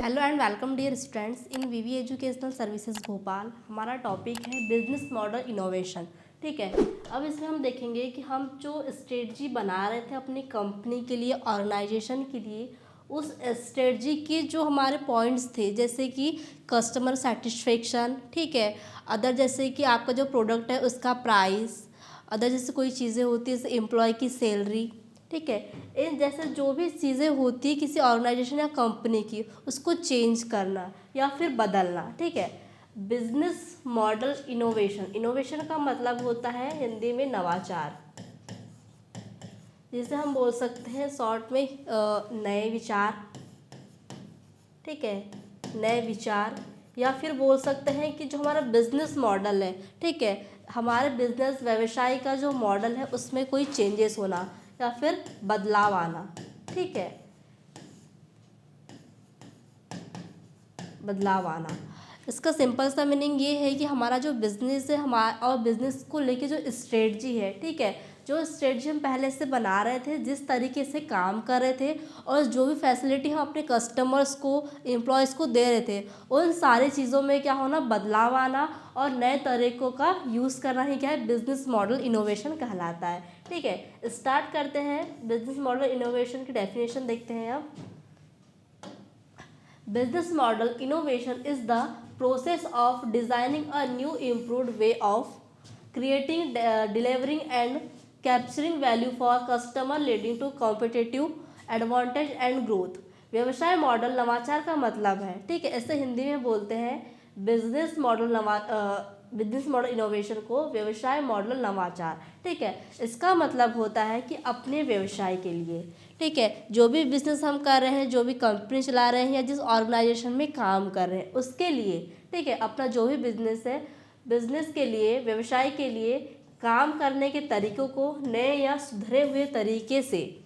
Hello and welcome dear students in VV educational services Bhopal. हमारा topic है business model innovation. ठीक है, अब इसमें हम देखेंगे कि हम जो स्ट्रेटजी बना रहे थे अपनी कंपनी के लिए, ऑर्गेनाइजेशन के लिए, उस स्ट्रेटजी के जो हमारे पॉइंट्स थे, जैसे कि कस्टमर सेटिस्फेक्शन, ठीक है, अदर जैसे कि आपका जो प्रोडक्ट है उसका प्राइस, अदर जैसे कोई चीज़ें होती है जैसे एम्प्लॉय की सैलरी, ठीक है, इन जैसे जो भी चीज़ें होती है किसी ऑर्गेनाइजेशन या कंपनी की, उसको चेंज करना या फिर बदलना। ठीक है, बिजनेस मॉडल इनोवेशन, इनोवेशन का मतलब होता है हिंदी में नवाचार, जिसे हम बोल सकते हैं शॉर्ट में नए विचार। ठीक है, नए विचार, या फिर बोल सकते हैं कि जो हमारा बिजनेस मॉडल है, ठीक है, हमारे बिजनेस व्यवसाय का जो मॉडल है उसमें कोई चेंजेस होना या फिर बदलाव आना। ठीक है, बदलाव आना, इसका सिंपल सा मीनिंग ये है कि हमारा जो बिज़नेस है, हमारा और बिज़नेस को लेके जो स्ट्रेटजी है, ठीक है, जो स्ट्रेटजी हम पहले से बना रहे थे, जिस तरीके से काम कर रहे थे, और जो भी फैसिलिटी हम अपने कस्टमर्स को, एम्प्लॉयज़ को दे रहे थे, उन सारी चीज़ों में क्या होना, बदलाव आना और नए तरीक़ों का यूज़ करना ही क्या है, बिजनेस मॉडल इनोवेशन कहलाता है। ठीक है, स्टार्ट करते हैं। बिजनेस मॉडल इनोवेशन की डेफिनेशन देखते हैं अब। Business model innovation is the process of designing a new improved way of creating, delivering and capturing value for customer leading to competitive advantage and growth। व्यवसाय model नवाचार का मतलब है। ठीक है, ऐसे हिंदी में बोलते हैं बिजनेस मॉडल इनोवेशन को व्यवसाय मॉडल नवाचार। ठीक है, इसका मतलब होता है कि अपने व्यवसाय के लिए, ठीक है, जो भी बिजनेस हम कर रहे हैं, जो भी कंपनी चला रहे हैं या जिस ऑर्गेनाइजेशन में काम कर रहे हैं उसके लिए, ठीक है, अपना जो भी बिजनेस है, बिजनेस के लिए, व्यवसाय के लिए काम करने के तरीक़ों को नए या सुधरे हुए तरीके से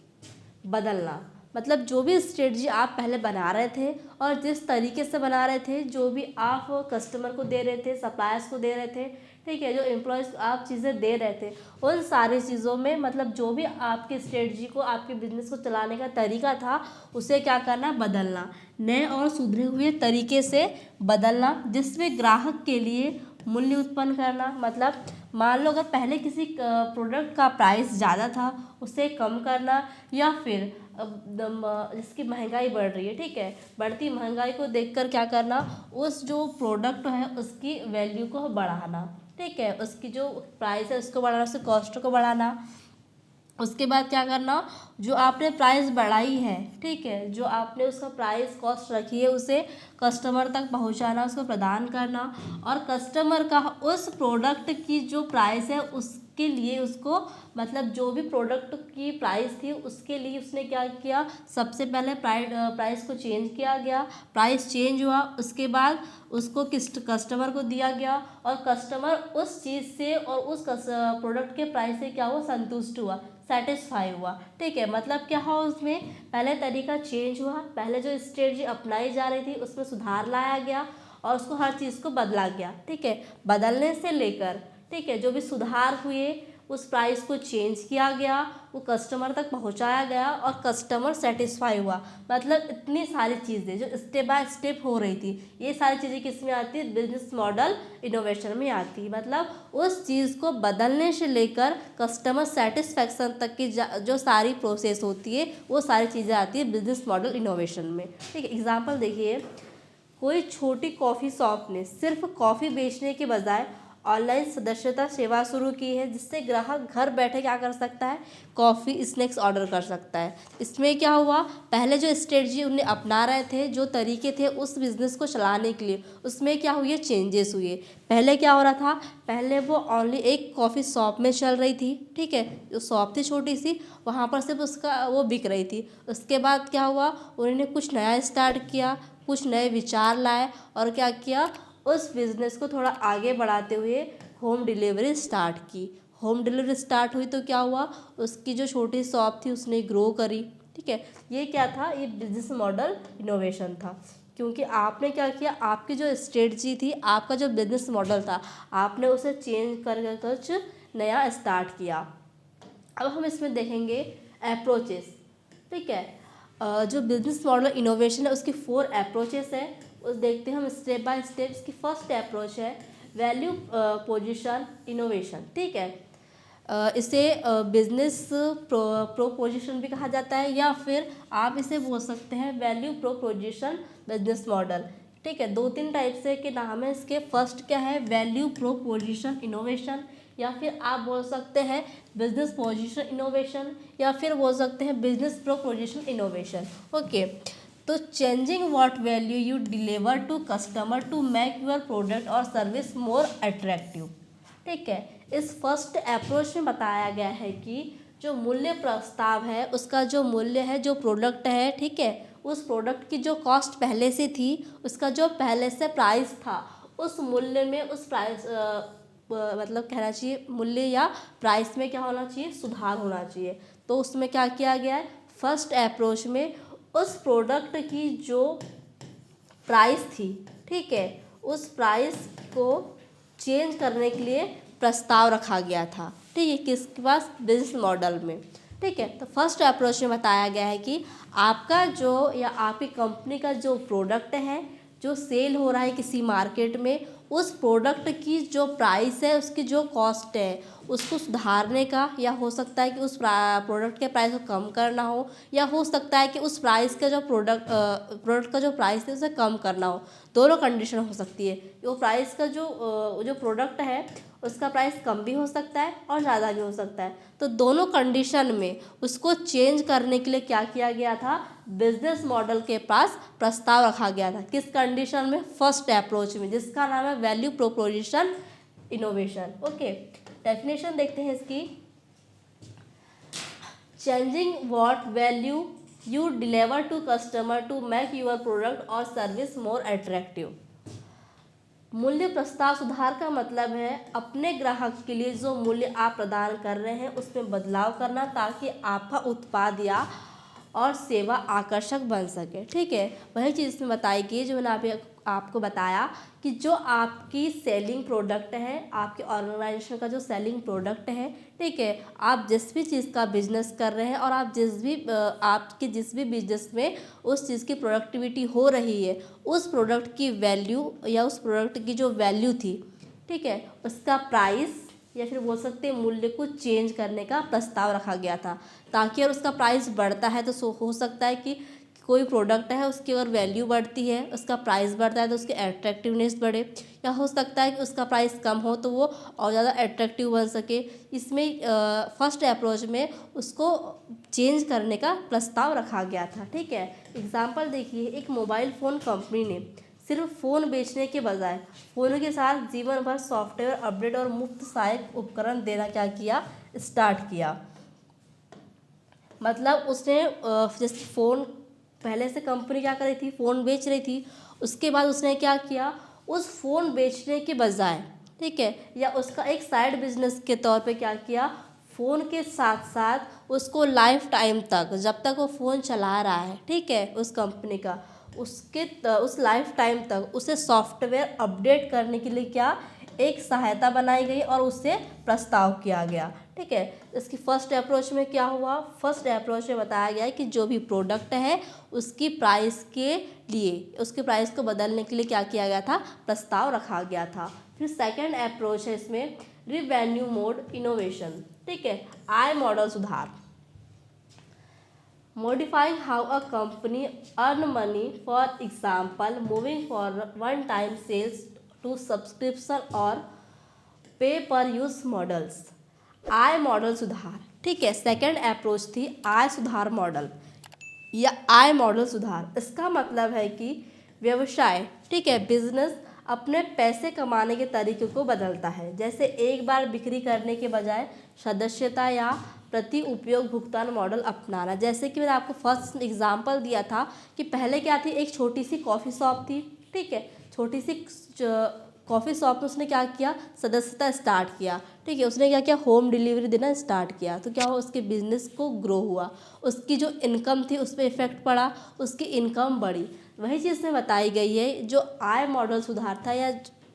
बदलना। मतलब जो भी स्ट्रेटजी आप पहले बना रहे थे और जिस तरीके से बना रहे थे, जो भी आप कस्टमर को दे रहे थे, सप्लायर्स को दे रहे थे, ठीक है, जो एम्प्लॉयज़ आप चीज़ें दे रहे थे, उन सारी चीज़ों में मतलब जो भी आपकी स्ट्रेटजी को, आपके बिजनेस को चलाने का तरीका था, उसे क्या करना, बदलना, नए और सुधरे हुए तरीके से बदलना, जिसमें ग्राहक के लिए मूल्य उत्पन्न करना। मतलब मान लो अगर पहले किसी प्रोडक्ट का प्राइस ज़्यादा था, उसे कम करना, या फिर जिसकी महंगाई बढ़ रही है, ठीक है, बढ़ती महंगाई को देखकर क्या करना, उस जो प्रोडक्ट है उसकी वैल्यू को बढ़ाना। ठीक है, उसकी जो प्राइस है उसको बढ़ाना, उसके कॉस्ट को बढ़ाना। उसके बाद क्या करना, जो आपने प्राइस बढ़ाई है, ठीक है, जो आपने उसका प्राइस कॉस्ट रखी है उसे कस्टमर तक पहुंचाना, उसको प्रदान करना, और कस्टमर का उस प्रोडक्ट की जो प्राइस है उसके लिए उसको, मतलब जो भी प्रोडक्ट की प्राइस थी उसके लिए उसने क्या किया, सबसे पहले प्राइस को चेंज किया गया, प्राइस चेंज हुआ, उसके बाद उसको कस्टमर को दिया गया, और कस्टमर उस चीज़ से और उस प्रोडक्ट के प्राइस से क्या हुआ, संतुष्ट हुआ, सेटिस्फाई हुआ। ठीक है, मतलब क्या हुआ, उसमें पहले तरीका चेंज हुआ, पहले जो स्ट्रेटजी अपनाई जा रही थी उसमें सुधार लाया गया और उसको हर चीज़ को बदला गया। ठीक है, बदलने से लेकर, ठीक है, जो भी सुधार हुए, उस प्राइस को चेंज किया गया, वो कस्टमर तक पहुंचाया गया और कस्टमर सेटिस्फाई हुआ। मतलब इतनी सारी चीज़ें जो स्टेप बाय स्टेप हो रही थी, ये सारी चीज़ें किस में आती है, बिजनेस मॉडल इनोवेशन में आती है। मतलब उस चीज़ को बदलने से लेकर कस्टमर सेटिस्फैक्शन तक की जो सारी प्रोसेस होती है, वो सारी चीज़ें आती है बिजनेस मॉडल इनोवेशन में। ठीक है, एग्जाम्पल देखिए, कोई छोटी कॉफ़ी शॉप ने सिर्फ कॉफ़ी बेचने के बजाय ऑनलाइन सदस्यता सेवा शुरू की है, जिससे ग्राहक घर बैठे क्या कर सकता है, कॉफ़ी स्नैक्स ऑर्डर कर सकता है। इसमें क्या हुआ, पहले जो स्ट्रेटजी उन्हें अपना रहे थे, जो तरीके थे उस बिज़नेस को चलाने के लिए, उसमें क्या हुए, चेंजेस हुए। पहले क्या हो रहा था, पहले वो ओनली एक कॉफ़ी शॉप में चल रही थी, ठीक है, जो शॉप थी छोटी सी, वहाँ पर सिर्फ उसका वो बिक रही थी। उसके बाद क्या हुआ, उन्होंने कुछ नया स्टार्ट किया, कुछ नए विचार लाए, और क्या किया, उस बिज़नेस को थोड़ा आगे बढ़ाते हुए होम डिलीवरी स्टार्ट की। होम डिलीवरी स्टार्ट हुई तो क्या हुआ, उसकी जो छोटी शॉप थी उसने ग्रो करी। ठीक है, ये क्या था, ये बिजनेस मॉडल इनोवेशन था, क्योंकि आपने क्या किया, आपकी जो स्ट्रेटजी थी, आपका जो बिजनेस मॉडल था, आपने उसे चेंज कर कुछ नया स्टार्ट किया। अब हम इसमें देखेंगे अप्रोचेस। ठीक है, जो बिजनेस मॉडल इनोवेशन है उसकी 4 अप्रोचेस है, उस देखते हैं हम स्टेप बाय स्टेप। इसकी फर्स्ट अप्रोच है वैल्यू पोजीशन इनोवेशन, ठीक है। इसे बिजनेस प्रोपोजिशन भी कहा जाता है, या फिर आप इसे बोल सकते हैं वैल्यू प्रोपोजिशन बिजनेस मॉडल, ठीक है। 2-3 टाइप से के नाम है इसके। फर्स्ट क्या है, वैल्यू प्रोपोजिशन इनोवेशन, या फिर आप बोल सकते हैं बिजनेस पोजीशन इनोवेशन, या फिर बोल सकते हैं बिजनेस प्रोपोजिशन इनोवेशन, ओके। तो changing what value you deliver to customer to make your product और सर्विस मोर अट्रैक्टिव, ठीक है। इस फर्स्ट अप्रोच में बताया गया है कि जो मूल्य प्रस्ताव है उसका जो मूल्य है, जो प्रोडक्ट है, ठीक है, उस प्रोडक्ट की जो कॉस्ट पहले से थी, उसका जो पहले से प्राइस था, उस मूल्य में उस प्राइस मतलब कहना चाहिए मूल्य या प्राइस में क्या होना चाहिए, सुधार होना चाहिए। तो उसमें क्या किया गया है, फर्स्ट अप्रोच में उस प्रोडक्ट की जो प्राइस थी, ठीक है, उस प्राइस को चेंज करने के लिए प्रस्ताव रखा गया था, ठीक है, किसके पास, बिजनेस मॉडल में, ठीक है। तो फर्स्ट अप्रोच में बताया गया है कि आपका जो या आपकी कंपनी का जो प्रोडक्ट है, जो सेल हो रहा है किसी मार्केट में, उस प्रोडक्ट की जो प्राइस है, उसकी जो कॉस्ट है, उसको सुधारने का, या हो सकता है कि उस प्रोडक्ट के प्राइस को कम करना हो, या हो सकता है कि उस प्राइस का जो प्रोडक्ट का जो प्राइस है उसे कम करना हो। दोनों कंडीशन हो सकती है। वो प्राइस का जो प्रोडक्ट है उसका प्राइस कम भी हो सकता है और ज़्यादा भी हो सकता है। तो दोनों कंडीशन में उसको चेंज करने के लिए क्या किया गया था, बिजनेस मॉडल के पास प्रस्ताव रखा गया था। किस कंडीशन में, फर्स्ट अप्रोच में, जिसका नाम है value proposition innovation, okay. Definition देखते हैं इसकी। Changing what value you deliver to customer to make your product और सर्विस मोर अट्रैक्टिव। मूल्य प्रस्ताव सुधार का मतलब है अपने ग्राहक के लिए जो मूल्य आप प्रदान कर रहे हैं उसमें बदलाव करना, ताकि आपका उत्पाद या और सेवा आकर्षक बन सके, ठीक है। वही चीज़ इसमें बताई गई जो मैंने आपको बताया कि जो आपकी सेलिंग प्रोडक्ट है, आपके ऑर्गेनाइजेशन का जो सेलिंग प्रोडक्ट है, ठीक है, आप जिस भी चीज़ का बिजनेस कर रहे हैं और आप आपके जिस भी बिजनेस में उस चीज़ की प्रोडक्टिविटी हो रही है, उस प्रोडक्ट की वैल्यू या उस प्रोडक्ट की जो वैल्यू थी, ठीक है, उसका प्राइस या फिर बोल सकते हैं मूल्य को चेंज करने का प्रस्ताव रखा गया था, ताकि अगर उसका प्राइस बढ़ता है तो हो सकता है कि कोई प्रोडक्ट है उसकी अगर वैल्यू बढ़ती है, उसका प्राइस बढ़ता है तो उसकी अट्रैक्टिवनेस बढ़े, या हो सकता है कि उसका प्राइस कम हो तो वो और ज़्यादा अट्रैक्टिव बन सके। इसमें फर्स्ट अप्रोच में उसको चेंज करने का प्रस्ताव रखा गया था, ठीक है। एग्जाम्पल देखिए, एक मोबाइल फ़ोन कंपनी ने सिर्फ फ़ोन बेचने के बजाय फ़ोन के साथ जीवन भर सॉफ्टवेयर अपडेट और मुफ्त सहायक उपकरण देना क्या किया, स्टार्ट किया। मतलब उसने जैसे फ़ोन पहले से कंपनी क्या कर रही थी, फ़ोन बेच रही थी, उसके बाद उसने क्या किया, उस फ़ोन बेचने के बजाय, ठीक है, या उसका एक साइड बिजनेस के तौर पे क्या किया, फ़ोन के साथ साथ उसको लाइफ टाइम तक, जब तक वो फ़ोन चला रहा है, ठीक है, उस कंपनी का, उस लाइफ टाइम तक उसे सॉफ्टवेयर अपडेट करने के लिए क्या, एक सहायता बनाई गई और उससे प्रस्ताव किया गया, ठीक है। इसकी फर्स्ट अप्रोच में क्या हुआ, फर्स्ट अप्रोच में बताया गया है कि जो भी प्रोडक्ट है उसकी प्राइस के लिए, उसके प्राइस को बदलने के लिए क्या किया गया था, प्रस्ताव रखा गया था। फिर सेकंड अप्रोच है इसमें रिवेन्यू मोड इनोवेशन, ठीक है, आय मॉडल सुधार। Modifying how a company earn money, for example, moving for one-time sales to subscription और पे पर यूज मॉडल्स। आय मॉडल सुधार, ठीक है, सेकंड अप्रोच थी आय सुधार मॉडल या आय मॉडल सुधार। इसका मतलब है कि व्यवसाय, ठीक है, बिजनेस अपने पैसे कमाने के तरीके को बदलता है। जैसे एक बार बिक्री करने के बजाय सदस्यता या प्रति उपयोग भुगतान मॉडल अपनाना। जैसे कि मैंने आपको फर्स्ट एग्जांपल दिया था कि पहले क्या थी, एक छोटी सी कॉफ़ी शॉप थी, ठीक है, छोटी सी कॉफ़ी शॉप में उसने क्या किया, सदस्यता स्टार्ट किया, ठीक है, उसने क्या किया, होम डिलीवरी देना स्टार्ट किया। तो क्या हुआ, उसके बिजनेस को ग्रो हुआ, उसकी जो इनकम थी उस पर इफेक्ट पड़ा, उसकी इनकम बढ़ी। वही चीज़ में बताई गई है जो आय मॉडल सुधार था, या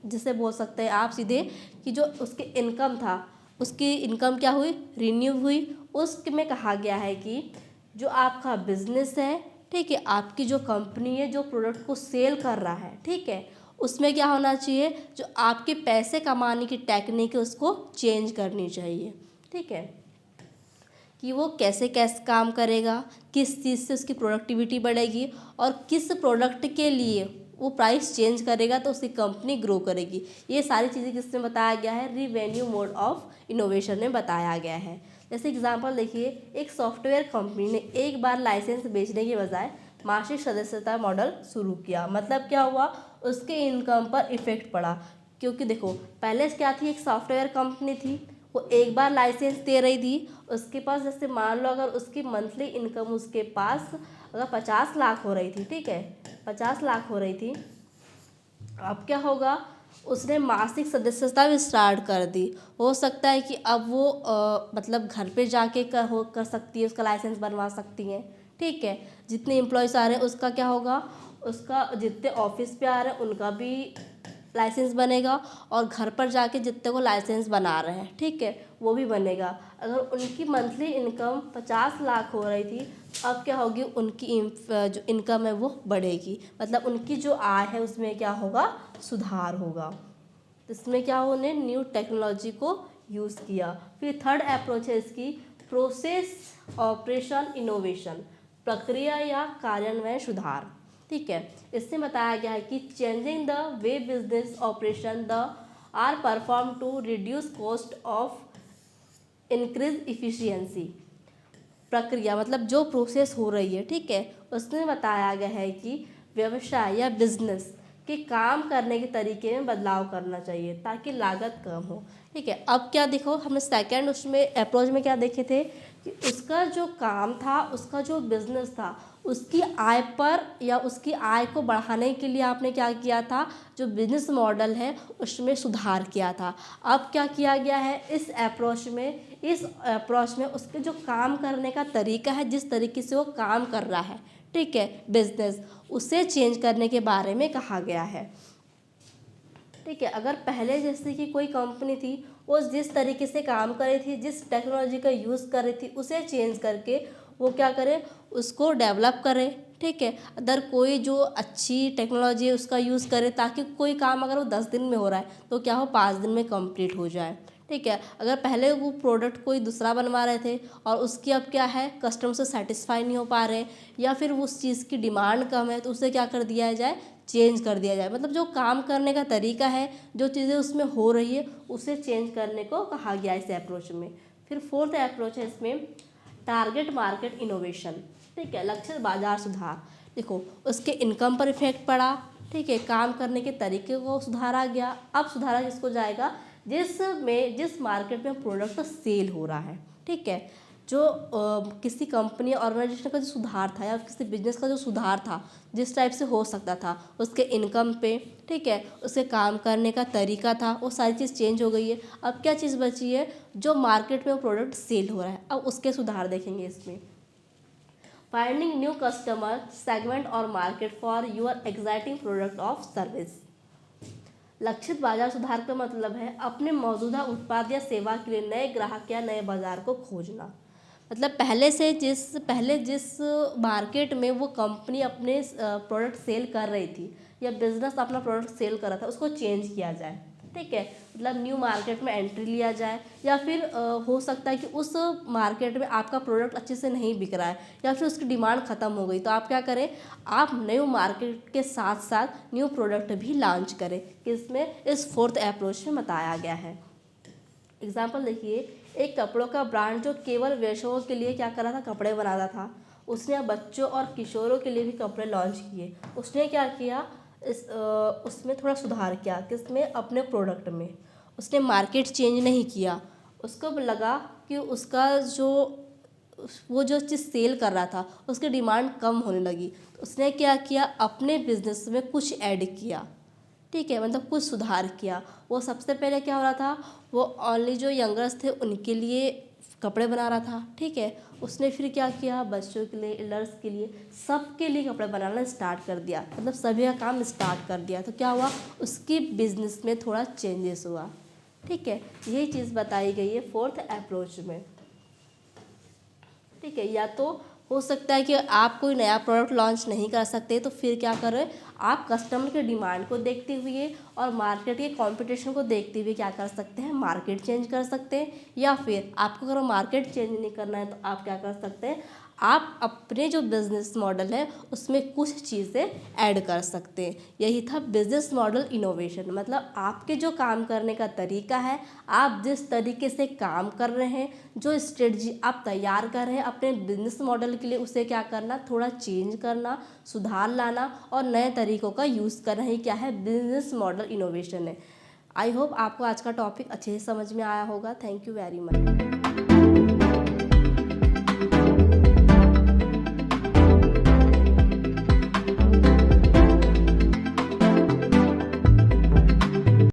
जिसे बोल सकते हैं आप सीधे कि जो उसके इनकम था, उसकी इनकम क्या हुई, रिन्यू हुई। उसमें कहा गया है कि जो आपका बिजनेस है, ठीक है, आपकी जो कंपनी है जो प्रोडक्ट को सेल कर रहा है, ठीक है, उसमें क्या होना चाहिए, जो आपके पैसे कमाने की टेक्निक है उसको चेंज करनी चाहिए। ठीक है, कि वो कैसे कैसे काम करेगा, किस चीज़ से उसकी प्रोडक्टिविटी बढ़ेगी और किस प्रोडक्ट के लिए वो प्राइस चेंज करेगा तो उसकी कंपनी ग्रो करेगी। ये सारी चीज़ें किसमें बताया गया है, रिवेन्यू मोड ऑफ इनोवेशन में बताया गया है। जैसे एग्जांपल देखिए, एक सॉफ्टवेयर कंपनी ने एक बार लाइसेंस बेचने के बजाय मासिक सदस्यता मॉडल शुरू किया। मतलब क्या हुआ, उसके इनकम पर इफेक्ट पड़ा। क्योंकि देखो पहले क्या थी, एक सॉफ्टवेयर कंपनी थी, वो एक बार लाइसेंस दे रही थी, उसके पास जैसे मान लो अगर उसकी मंथली इनकम उसके पास अगर 50 लाख हो रही थी, ठीक है, 50 लाख हो रही थी, अब क्या होगा, उसने मासिक सदस्यता भी स्टार्ट कर दी। हो सकता है कि अब वो मतलब घर पे जाके कर सकती है, उसका लाइसेंस बनवा सकती हैं। ठीक है, जितने एम्प्लॉयज़ आ रहे हैं उसका क्या होगा, उसका जितने ऑफिस पे आ रहे हैं उनका भी लाइसेंस बनेगा और घर पर जाके जितने को लाइसेंस बना रहे हैं, ठीक है, वो भी बनेगा। अगर उनकी मंथली इनकम 50 लाख हो रही थी, अब क्या होगी, उनकी जो इनकम है वो बढ़ेगी। मतलब उनकी जो आय है उसमें क्या होगा, सुधार होगा। इसमें क्या उन्हें न्यू टेक्नोलॉजी को यूज़ किया। फिर थर्ड अप्रोच है इसकी, प्रोसेस ऑपरेशन इनोवेशन, प्रक्रिया या कार्यान्वयन सुधार। ठीक है, इसमें बताया गया है कि changing the way business operation the are perform to reduce cost of increase efficiency. प्रक्रिया मतलब जो प्रोसेस हो रही है, ठीक है, उसमें बताया गया है कि व्यवसाय या बिजनेस के काम करने के तरीके में बदलाव करना चाहिए ताकि लागत कम हो। ठीक है, अब क्या देखो, हमने सेकंड उसमें अप्रोच में क्या देखे थे कि उसका जो काम था, उसका जो बिजनेस था, उसकी आय पर या उसकी आय को बढ़ाने के लिए आपने क्या किया था, जो बिजनेस मॉडल है उसमें सुधार किया था। अब क्या किया गया है इस अप्रोच में उसके जो काम करने का तरीका है, जिस तरीके से वो काम कर रहा है, ठीक है, बिजनेस, उसे चेंज करने के बारे में कहा गया है। ठीक है, अगर पहले जैसे कि कोई कंपनी थी, वो जिस तरीके से काम कर रही थी, जिस टेक्नोलॉजी का यूज़ कर रही थी, उसे चेंज करके वो क्या करे, उसको डेवलप करे। ठीक है, अगर कोई जो अच्छी टेक्नोलॉजी है उसका यूज़ करे ताकि कोई काम अगर वो 10 दिन में हो रहा है तो क्या हो, 5 दिन में कंप्लीट हो जाए। ठीक है, अगर पहले वो प्रोडक्ट कोई दूसरा बनवा रहे थे और उसकी अब क्या है, कस्टमर से सेटिस्फाई नहीं हो पा रहे या फिर उस चीज़ की डिमांड कम है, तो उसे क्या कर दिया जाए, चेंज कर दिया जाए। मतलब जो काम करने का तरीका है, जो चीज़ें उसमें हो रही है, उसे चेंज करने को कहा गया इस अप्रोच में। फिर फोर्थ अप्रोच है इसमें, टारगेट मार्केट इनोवेशन। ठीक है, लक्ष्य बाजार सुधार। देखो उसके इनकम पर इफेक्ट पड़ा, ठीक है, काम करने के तरीके को सुधारा गया। अब सुधारा किसको जाएगा, जिस मार्केट में प्रोडक्ट सेल हो रहा है। ठीक है, जो किसी कंपनी ऑर्गेनाइजेशन का जो सुधार था या किसी बिजनेस का जो सुधार था, जिस टाइप से हो सकता था, उसके इनकम पे, ठीक है, उसके काम करने का तरीका था, वो सारी चीज़ चेंज हो गई है। अब क्या चीज़ बची है, जो मार्केट में प्रोडक्ट सेल हो रहा है, अब उसके सुधार देखेंगे इसमें। फाइंडिंग न्यू कस्टमर सेगमेंट और market for your exciting product of service. लक्षित बाजार सुधार का मतलब है अपने मौजूदा उत्पाद या सेवा के लिए नए ग्राहक या नए बाजार को खोजना। मतलब पहले जिस मार्केट में वो कंपनी अपने प्रोडक्ट सेल कर रही थी या बिजनेस अपना प्रोडक्ट सेल कर रहा था, उसको चेंज किया जाए। ठीक है, मतलब न्यू मार्केट में एंट्री लिया जाए, या फिर हो सकता है कि उस मार्केट में आपका प्रोडक्ट अच्छे से नहीं बिक रहा है या फिर उसकी डिमांड ख़त्म हो गई, तो आप क्या करें, आप न्यू मार्केट के साथ साथ न्यू प्रोडक्ट भी लॉन्च करें। इसमें इस फोर्थ अप्रोच में बताया गया है। एग्जाम्पल देखिए, एक कपड़ों का ब्रांड जो केवल वैश्यों के लिए क्या कर रहा था, कपड़े बनाता था, उसने बच्चों और किशोरों के लिए भी कपड़े लॉन्च किए। उसने क्या किया, उसमें थोड़ा सुधार किया, किसमें, अपने प्रोडक्ट में। उसने मार्केट चेंज नहीं किया, उसको लगा कि उसका वो जो चीज़ सेल कर रहा था उसकी डिमांड कम होने लगी, तो उसने क्या किया, अपने बिजनेस में कुछ ऐड किया। ठीक है, मतलब कुछ सुधार किया। वो सबसे पहले क्या हो रहा था, वो ओनली जो यंगर्स थे उनके लिए कपड़े बना रहा था। ठीक है, उसने फिर क्या किया, बच्चों के लिए, एल्डर्स के लिए, सबके लिए कपड़े बनाना स्टार्ट कर दिया, मतलब सभी का काम स्टार्ट कर दिया। तो क्या हुआ, उसकी बिजनेस में थोड़ा चेंजेस हुआ। ठीक है, यही चीज़ बताई गई है फोर्थ अप्रोच में। ठीक है, या तो हो सकता है कि आप कोई नया प्रोडक्ट लॉन्च नहीं कर सकते, तो फिर क्या करें, आप कस्टमर के डिमांड को देखते हुए और मार्केट के कंपटीशन को देखते हुए क्या कर सकते हैं, मार्केट चेंज कर सकते हैं। या फिर आपको अगर मार्केट चेंज नहीं करना है तो आप क्या कर सकते हैं, आप अपने जो बिजनेस मॉडल है उसमें कुछ चीज़ें ऐड कर सकते हैं। यही था बिजनेस मॉडल इनोवेशन। मतलब आपके जो काम करने का तरीका है, आप जिस तरीके से काम कर रहे हैं, जो स्ट्रेटजी आप तैयार कर रहे हैं अपने बिजनेस मॉडल के लिए, उसे क्या करना, थोड़ा चेंज करना, सुधार लाना और नए तरीकों का यूज़ करना ही क्या है, बिजनेस मॉडल इनोवेशन है। आई होप आपको आज का टॉपिक अच्छे से समझ में आया होगा। Thank you very much.